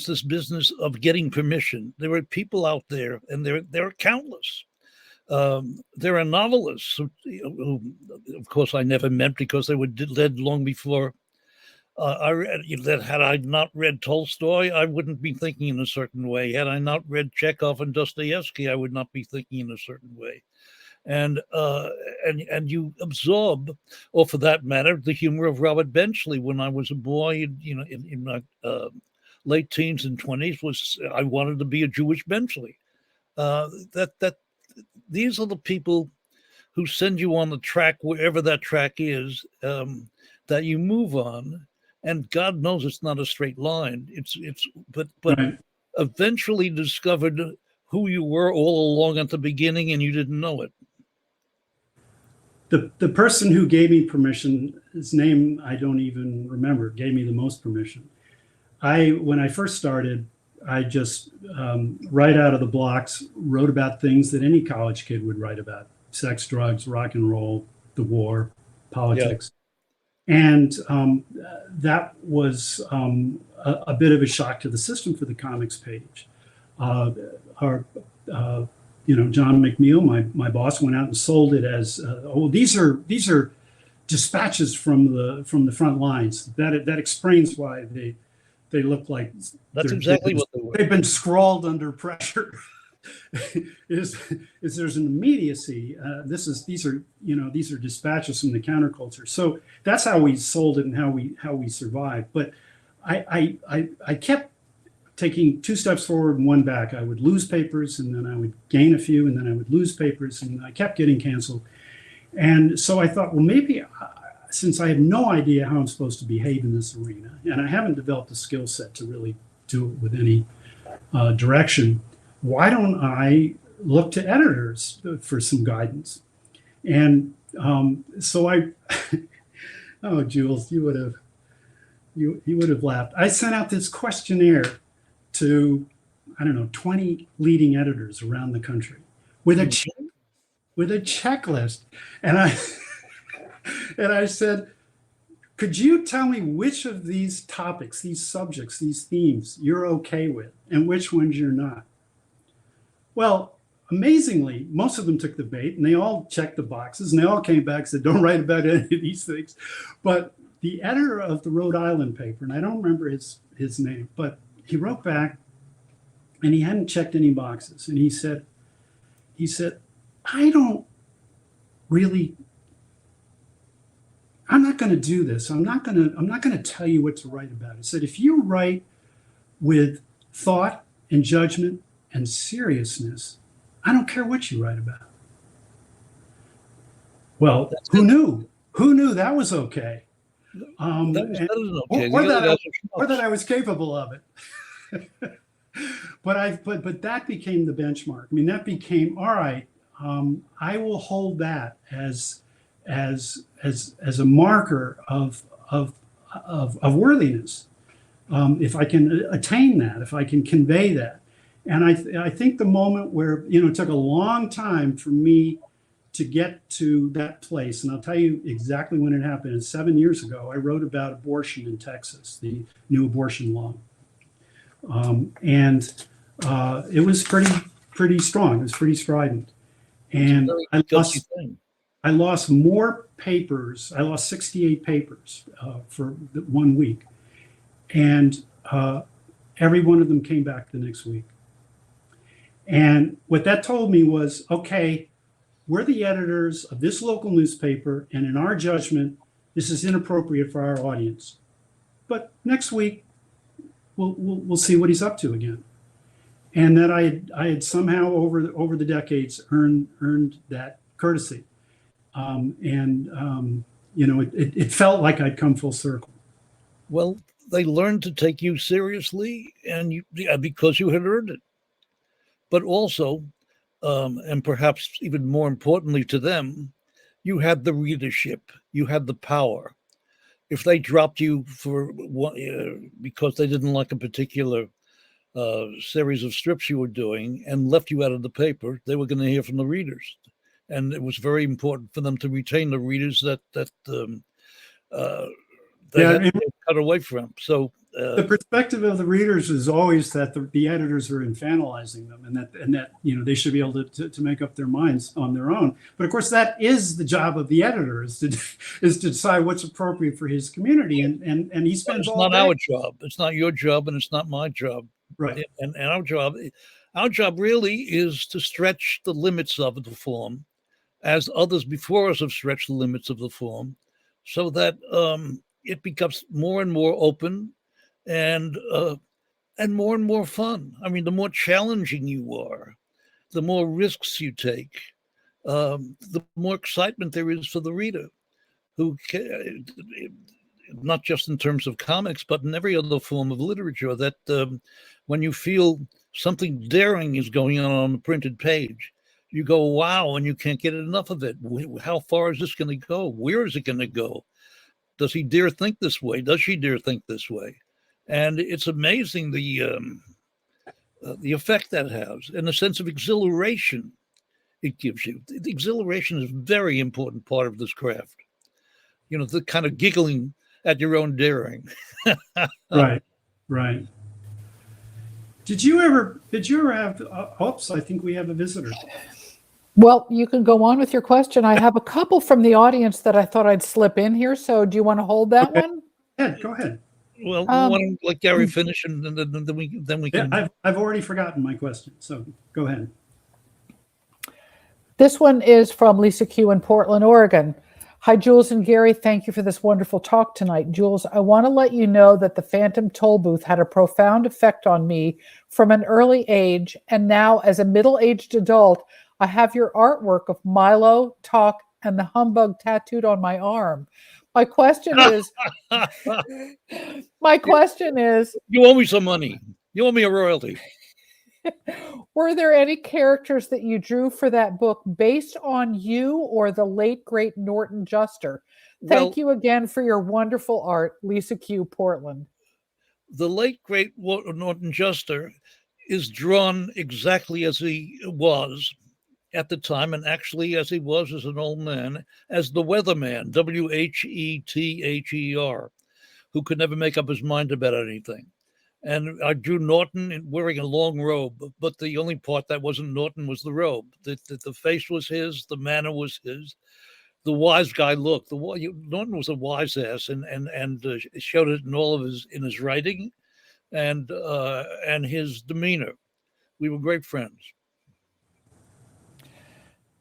this business of getting permission. There are people out there, and there are countless. There are novelists who, of course, I never met because they were dead long before I read. That had I not read Tolstoy, I wouldn't be thinking in a certain way. Had I not read Chekhov and Dostoevsky, I would not be thinking in a certain way. And you absorb, or for that matter, the humor of Robert Benchley. When I was a boy, in my late teens and 20s, I wanted to be a Jewish Benchley. These are the people who send you on the track, wherever that track is, that you move on. And God knows it's not a straight line. But Right. Eventually discovered who you were all along at the beginning, and you didn't know it. The person who gave me permission, his name I don't even remember, gave me the most permission. When I first started, I just right out of the blocks wrote about things that any college kid would write about: sex, drugs, rock and roll, the war, politics. And that was a bit of a shock to the system for the comics page. John McNeil, my boss, went out and sold it as, these are dispatches from the front lines. That explains why they look like that's exactly what they were. They've been scrawled under pressure. is there's an immediacy. These are dispatches from the counterculture. So that's how we sold it and how we survived. But I kept taking 2 steps forward and 1 back. I would lose papers, and then I would gain a few, and then I would lose papers, and I kept getting canceled. And so I thought, well, maybe since I have no idea how I'm supposed to behave in this arena, and I haven't developed a skill set to really do it with any direction, why don't I look to editors for some guidance? And so I, oh, Jules, you would have laughed. I sent out this questionnaire to, I don't know, 20 leading editors around the country with a checklist. And I said, could you tell me which of these topics, these subjects, these themes you're okay with and which ones you're not? Well, amazingly, most of them took the bait and they all checked the boxes and they all came back and said, don't write about any of these things. But the editor of the Rhode Island paper, and I don't remember his name, but he wrote back and he hadn't checked any boxes. And he said, I'm not going to do this. I'm not going to tell you what to write about. He said, if you write with thought and judgment and seriousness, I don't care what you write about. Well, who knew? Who knew that was okay? Or that I was capable of it. But that became the benchmark. I mean, that became, all right, I will hold that as a marker of worthiness. If I can attain that, if I can convey that. And I think the moment where, it took a long time for me to get to that place, and I'll tell you exactly when it happened. And 7 years ago, I wrote about abortion in Texas, the new abortion law. And it was pretty strong. It was pretty strident. And I lost more papers. I lost 68 papers for 1 week. And every one of them came back the next week. And what that told me was, okay, we're the editors of this local newspaper, and in our judgment, this is inappropriate for our audience. But next week, we'll see what he's up to again. And that I had somehow over the decades earned that courtesy. It felt like I'd come full circle. Well, they learned to take you seriously, and because you had earned it. But also, and perhaps even more importantly to them, you had the readership, you had the power. If they dropped you because they didn't like a particular series of strips you were doing and left you out of the paper, they were going to hear from the readers. And it was very important for them to retain the readers that they had cut away from. So the perspective of the readers is always that the editors are infantilizing them, and that they should be able to make up their minds on their own. But of course, that is the job of the editor is to decide what's appropriate for his community, and he spends all day. It's not our job. It's not your job, and it's not my job. Right. And our job really is to stretch the limits of the form, as others before us have stretched the limits of the form, so that it becomes more and more open and more fun. I mean, the more challenging you are, the more risks you take, the more excitement there is for the reader, who not just in terms of comics, but in every other form of literature, that when you feel something daring is going on the printed page, you go, wow, and you can't get enough of it. How far is this going to go? Where is it going to go? Does he dare think this way? Does she dare think this way? And it's amazing the effect that has, and the sense of exhilaration it gives you. The exhilaration is a very important part of this craft. The kind of giggling at your own daring. Right. Did you ever have? Oops! I think we have a visitor. Well, you can go on with your question. I have a couple from the audience that I thought I'd slip in here. So do you want to hold that one? Yeah, go ahead. Well, why don't let Garry finish, and then we can. Yeah, I've already forgotten my question, so go ahead. This one is from Lisa Q in Portland, Oregon. Hi, Jules and Garry. Thank you for this wonderful talk tonight. Jules, I want to let you know that the Phantom Toll Booth had a profound effect on me from an early age, and now as a middle-aged adult, I have your artwork of Milo, Talk, and the humbug tattooed on my arm. My question is, you owe me some money. You owe me a royalty. Were there any characters that you drew for that book based on you or the late, great Norton Juster? Thank you again for your wonderful art, Lisa Q, Portland. The late, great Norton Juster is drawn exactly as he was at the time, and actually as he was as an old man, as the weatherman, Whether, who could never make up his mind about anything. And I drew Norton wearing a long robe, but the only part that wasn't Norton was the robe. The face was his, the manner was his, the wise guy look. Norton was a wise ass, and showed it in all of his writing, and his demeanor. We were great friends.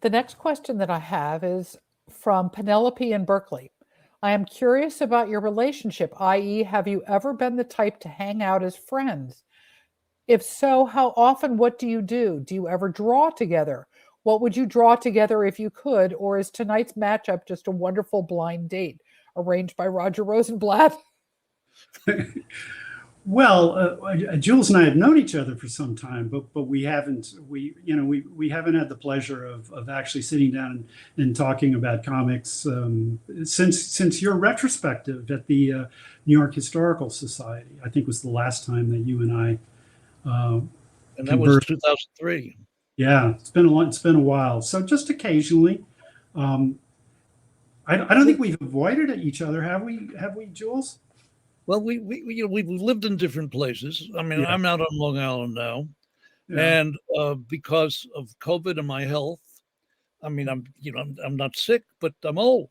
The next question that I have is from Penelope in Berkeley. I am curious about your relationship, i.e., have you ever been the type to hang out as friends? If so, how often? What do you do? Do you ever draw together? What would you draw together if you could? Or is tonight's matchup just a wonderful blind date arranged by Roger Rosenblatt? Well, Jules and I have known each other for some time, but we haven't had the pleasure of actually sitting down and talking about comics since your retrospective at the New York Historical Society. I think was the last time that you and I and that was 2003. Yeah, it's been a while. So just occasionally. I don't think we've avoided each other, have we, Jules? Well, we've lived in different places. I mean, yeah. I'm out on Long Island now, yeah. And because of COVID and my health, I mean, I'm not sick, but I'm old.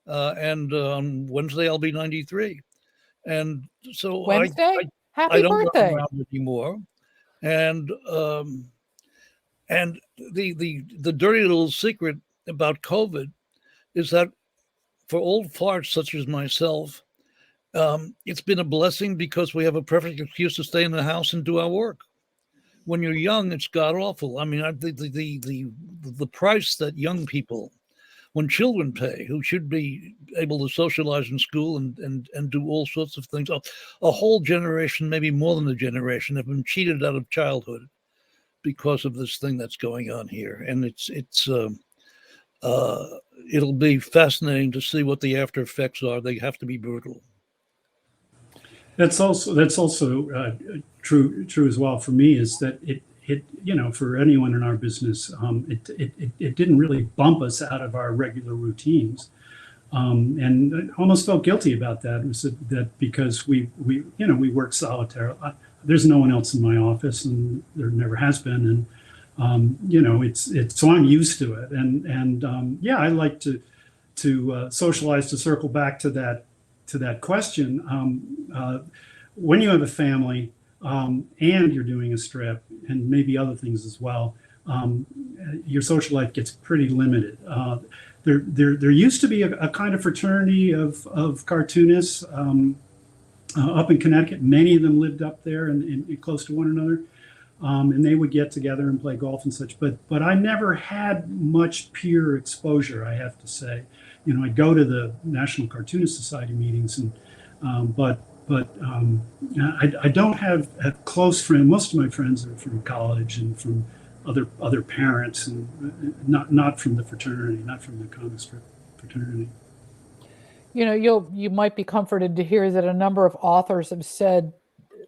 And on Wednesday I'll be 93, and so Wednesday, I don't birthday. run around anymore. And the dirty little secret about COVID is that for old farts such as myself, it's been a blessing because we have a perfect excuse to stay in the house and do our work. When you're young, it's god awful. I mean, the price that young people, when children pay, who should be able to socialize in school and do all sorts of things, a whole generation, maybe more than a generation, have been cheated out of childhood because of this thing that's going on here, and it'll be fascinating to see what the after effects are. They have to be brutal. That's also true as well for me, is that it for anyone in our business, it didn't really bump us out of our regular routines, and I almost felt guilty about that. It was that because we work solitary. There's no one else in my office, and there never has been, and it's so I'm used to it, and I like to socialize. To circle back to that question, when you have a family and you're doing a strip and maybe other things as well, your social life gets pretty limited. There used to be a kind of fraternity of cartoonists up in Connecticut. Many of them lived up there and close to one another, and they would get together and play golf and such. But I never had much peer exposure, I have to say. I'd go to the National Cartoonist Society meetings, and but I don't have close friends. Most of my friends are from college and from other parents, and not from the fraternity, not from the comic strip fraternity. You might be comforted to hear that a number of authors have said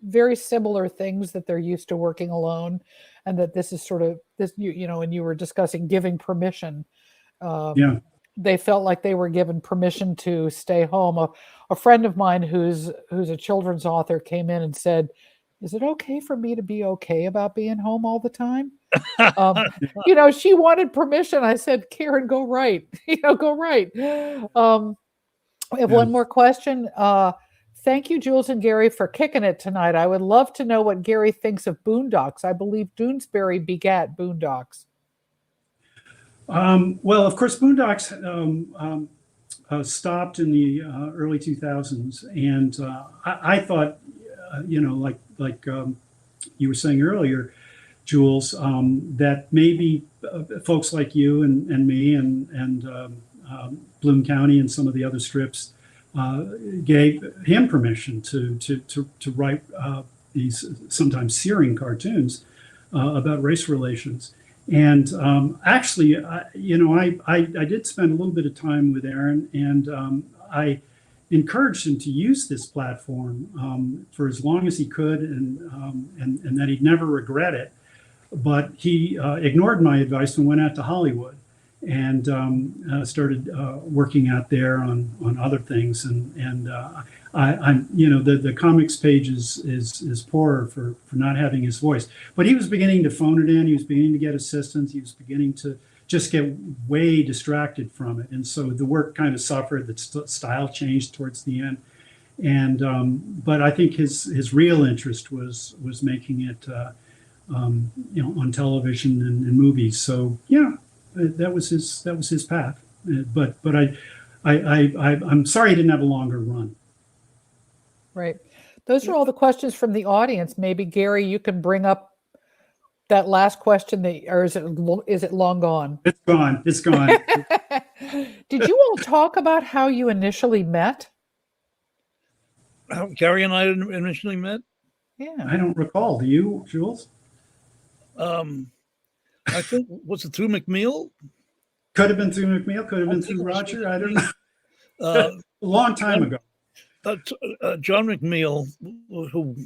very similar things, that they're used to working alone, and that this is sort of this. And you were discussing giving permission. They felt like they were given permission to stay home. A friend of mine who's a children's author came in and said, "Is it okay for me to be okay about being home all the time?" She wanted permission. I said, "Karen, go right. Go right." We have one more question. Thank you, Jules and Garry, for kicking it tonight. I would love to know what Garry thinks of Boondocks. I believe Doonesbury begat Boondocks. Well, of course, Boondocks stopped in the early 2000s, and I thought, like you were saying earlier, Jules, that maybe folks like you and me and Bloom County and some of the other strips gave him permission to write these sometimes searing cartoons about race relations. And actually, I did spend a little bit of time with Aaron, and I encouraged him to use this platform for as long as he could, and that he'd never regret it. But he ignored my advice and went out to Hollywood and started working out there on other things. And I'm the comics page is poorer for not having his voice. But he was beginning to phone it in. He was beginning to get assistance. He was beginning to just get way distracted from it. And so the work kind of suffered. The style changed towards the end. And but I think his real interest was making it on television and movies. So yeah, that was his path. But I'm sorry he didn't have a longer run. Right. Those are all the questions from the audience. Maybe Garry, you can bring up that last question, or is it long gone? It's gone. It's gone. Did you all talk about how you initially met? How Garry and I initially met? Yeah. I don't recall. Do you, Jules? I think, was it through McNeil? Could have been through McNeil. Could have been through Roger. I don't know. A long time ago. John McNeil, who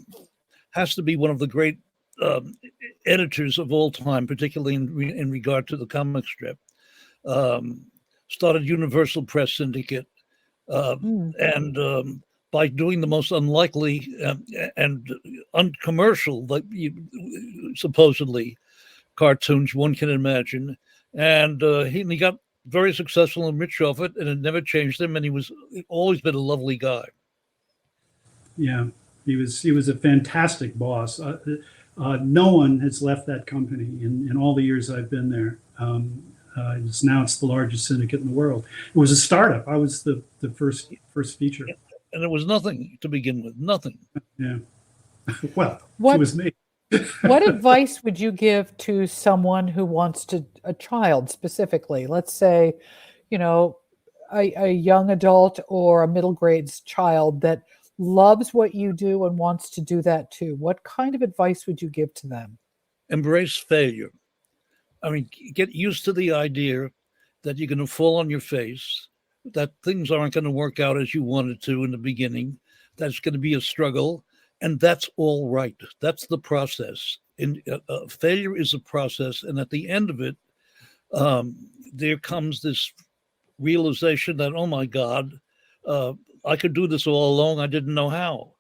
has to be one of the great editors of all time, particularly in regard to the comic strip, started Universal Press Syndicate, and by doing the most unlikely and uncommercial, like supposedly, cartoons one can imagine, and he got very successful and rich off it, and it never changed him, and he was always been a lovely guy. Yeah, he was a fantastic boss. No one has left that company in all the years I've been there. It's the largest syndicate in the world. It was a startup. I was the first feature. And it was nothing to begin with, nothing. Yeah. Well, it was me. What advice would you give to someone who wants a child specifically? Let's say, a young adult or a middle grades child that loves what you do and wants to do that too. What kind of advice would you give to them? Embrace failure. I mean, get used to the idea that you're going to fall on your face, that things aren't going to work out as you wanted to in the beginning. That's going to be a struggle, and that's all right. That's the process. Failure is a process, and at the end of it, there comes this realization that, oh my God, I could do this all along. I didn't know how.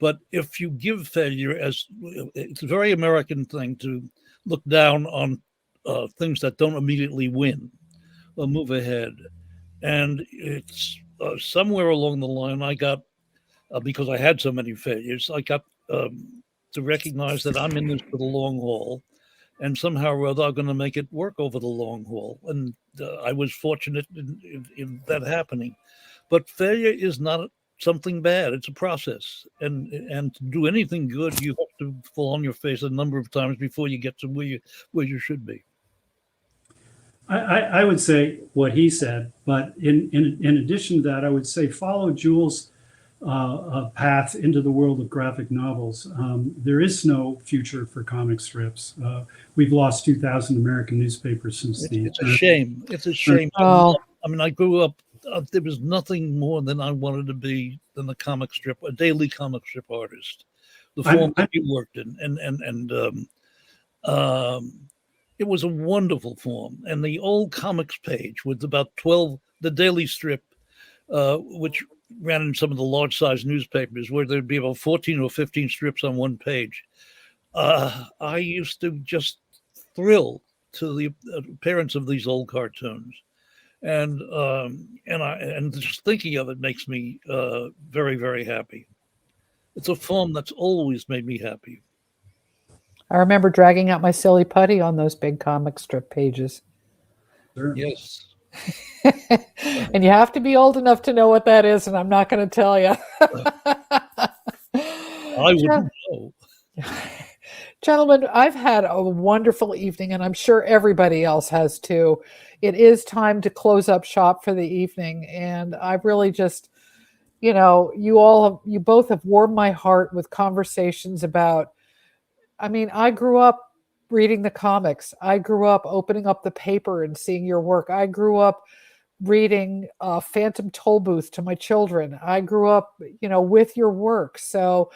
But if you give failure it's a very American thing to look down on things that don't immediately win or move ahead. And it's somewhere along the line, I got, because I had so many failures, I got to recognize that I'm in this for the long haul. And somehow or other, I'm going to make it work over the long haul. And I was fortunate in that happening. But failure is not something bad. It's a process. And to do anything good, you have to fall on your face a number of times before you get to where you should be. I would say what he said, but in addition to that, I would say follow Jules' path into the world of graphic novels. There is no future for comic strips. We've lost 2,000 American newspapers since It's a shame. It's a shame. Oh. I mean, I grew up, there was nothing more than I wanted to be than a daily comic strip artist. The form that you worked in. And it was a wonderful form. And the old comics page with about 12, the daily strip, which ran in some of the large size newspapers where there'd be about 14 or 15 strips on one page. I used to just thrill to the appearance of these old cartoons. And just thinking of it makes me very, very happy. It's a form that's always made me happy. I remember dragging out my silly putty on those big comic strip pages. Sure. Yes. And you have to be old enough to know what that is, and I'm not going to tell you. I wouldn't know. Gentlemen, I've had a wonderful evening, and I'm sure everybody else has too. It is time to close up shop for the evening, and I've really just, you both have warmed my heart with conversations about. I mean, I grew up reading the comics. I grew up opening up the paper and seeing your work. I grew up reading Phantom Tollbooth to my children. I grew up, with your work. So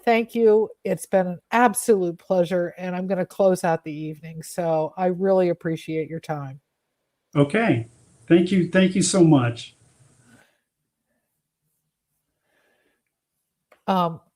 thank you. It's been an absolute pleasure. And I'm going to close out the evening. So I really appreciate your time. Okay. Thank you. Thank you so much.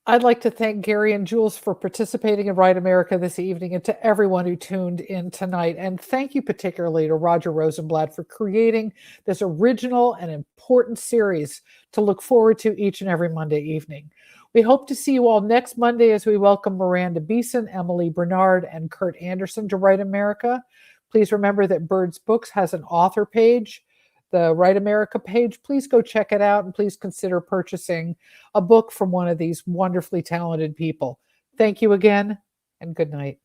I'd like to thank Garry and Jules for participating in Right America this evening, and to everyone who tuned in tonight. And thank you particularly to Roger Rosenblatt for creating this original and important series to look forward to each and every Monday evening. We hope to see you all next Monday as we welcome Miranda Beeson, Emily Bernard, and Kurt Anderson to Right America. Please remember that Birds Books has an author page, the Right America page. Please go check it out, and please consider purchasing a book from one of these wonderfully talented people. Thank you again, and good night.